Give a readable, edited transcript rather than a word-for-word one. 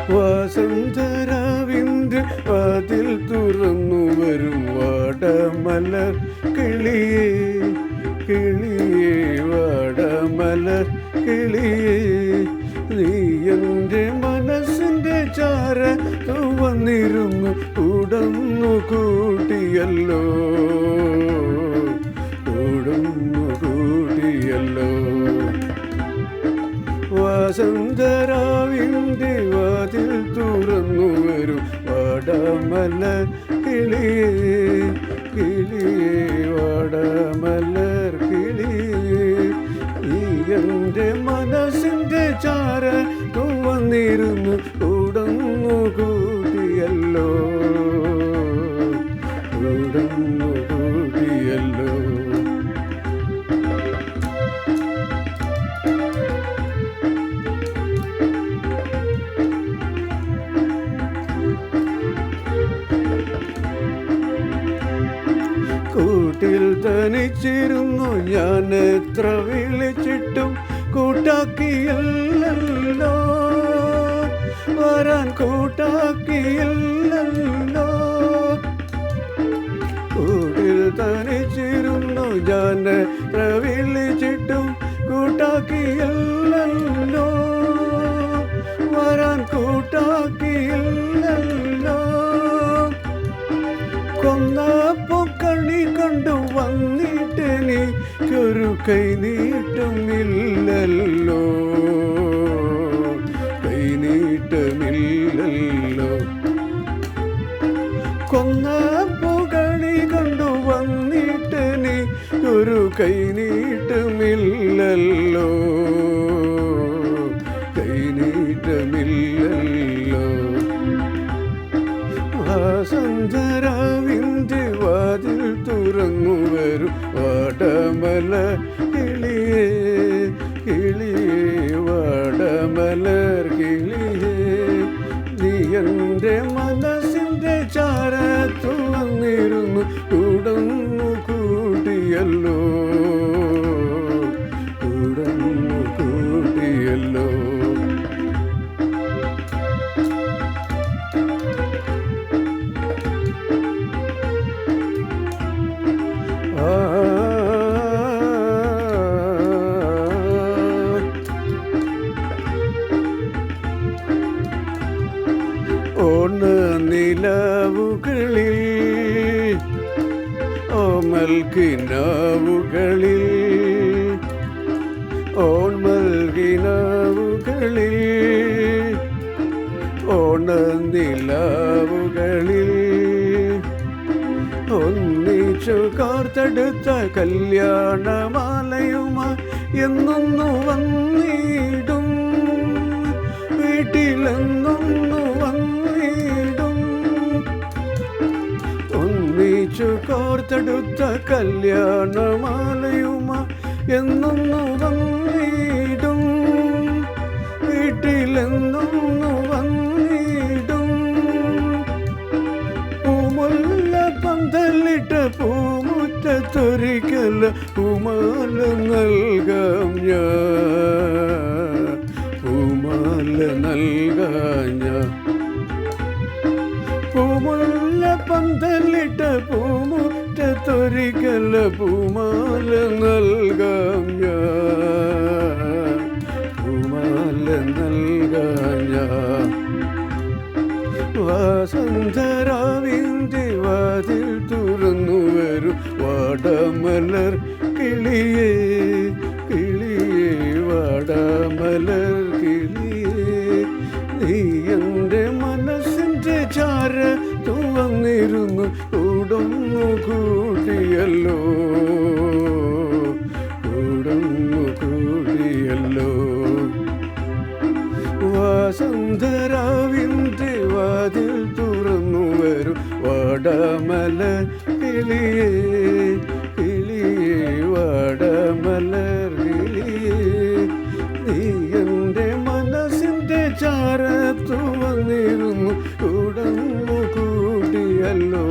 വസന്തരാവിൻ്റെ വാതിൽ തുറന്നു വരും വാടമലർ കിളിയേ കിളിയേ വാടമലർ കിളിയേ നീ എൻ്റെ മനസ്സിൻ്റെ ചാരത്തു വന്നിരുന്നു ഉടന്നു കൂട്ടിയല്ലോ ഉടന്നു കൂട്ടിയല്ലോ വസന്തരാവിൻ്റെ വാതിൽ തുറന്നു വരും വാടമലർ കിളിയേ കിളിയേ വാടമലർ കിളിയേ നീ എൻ്റെ മനസ്സിൻ്റെ ചാരത്തു വന്നിരുന്നു ഉടന്നു കൂട്ടിയല്ലോ ഉടന്നു കൂട്ടിയല്ലോ കൂട്ടിൽ തനിച്ചിരുന്നു ഞാൻ എത്ര വിളിച്ചിട്ടും കൂട്ടാക്കിയല്ലോ വരാൻ കൂട്ടാക്കിയല്ലോ കൂട്ടിൽ തനിച്ചിരുന്നു ഞാൻ എത്ര വിളിച്ചിട്ടും കൂട്ടാക്കിയല്ലോ വരാൻ കൂട്ടാക്കിയല്ലോ കൊന്നപ്പോ കണി കണ്ടു വന്നിട്ട് എനിക്കൊരു കൈനീട്ടമില്ലല്ലോ കൈനീട്ടമില്ലല്ലോ കൊന്നപ്പോ കണി കണ്ടു വന്നിട്ട് എനിക്കൊരു കൈനീട്ടമില്ലല്ലോ കൈനീട്ടമില്ലല്ലോ വസന്തരാവിൻ്റെ വാതിൽ തുറന്നു വരും വാടമലർ കിളിയേ കിളിയേ വാടമലർ കിളിയേ നീ എൻ്റെ മനസ്സിൻ്റെ ചാരത്തു വന്നിരുന്നു ഉടന്നു കൂട്ടിയല്ലോ ഉടന്നു കൂട്ടിയല്ലോ നിലവുകളിൽ ഓമൽ കിനാവുകളിൽ ഓൺമൽകിനാവുകളിൽ ഓണനിലാവുകളിൽ ഒന്നിച്ചു കാർത്തെടുത്ത കല്യാണമാലയുമായി എന്നൊന്നു വന്നിടും വീട്ടിലെന്നൊന്നു വന്നിടും ഒന്നിച്ചു കോർത്തെടുത്ത കല്യാണമാലയുമായി എന്നൊന്നു വന്നിടും വീട്ടിലെന്നൊന്നു വന്നിടും പൂമുല്ല പന്തലിട്ട് പൂമുറ്റത്തൊരിക്കൽ പൂമാല നൽകാം ഞാൻ പൂമാല നൽകാം ഞാൻ പൂമുല്ല പന്തലിട്ട് പൂമുറ്റത്തൊരിക്കൽ പൂമാല നൽകാം ഞാൻ പൂമാല നൽകാം ഞാൻ വസന്തരാവിൻ്റെ വാതിൽ തുറന്നു വരും വാടമലർ കിളിയേ കിളിയേ വാടമലർ കിളിയേ നീ എൻ്റെ മനസ്സിൻ്റെ ചാരത്തു വന്നിരുന്നു ഉടന്നു കൂട്ടിയല്ലോ ഉടന്നു കൂട്ടിയല്ലോ വസന്തരാവിൻ്റെ വാതിൽ തുറന്നു വരും വാടമലർ കിളിയേ കിളിയേ വാടമലർ കിളിയേ നീ എൻ്റെ മനസ്സിൻ്റെ ചാരത്തു വന്നിരുന്നു ഉടന്നു കൂട്ടിയല്ലോ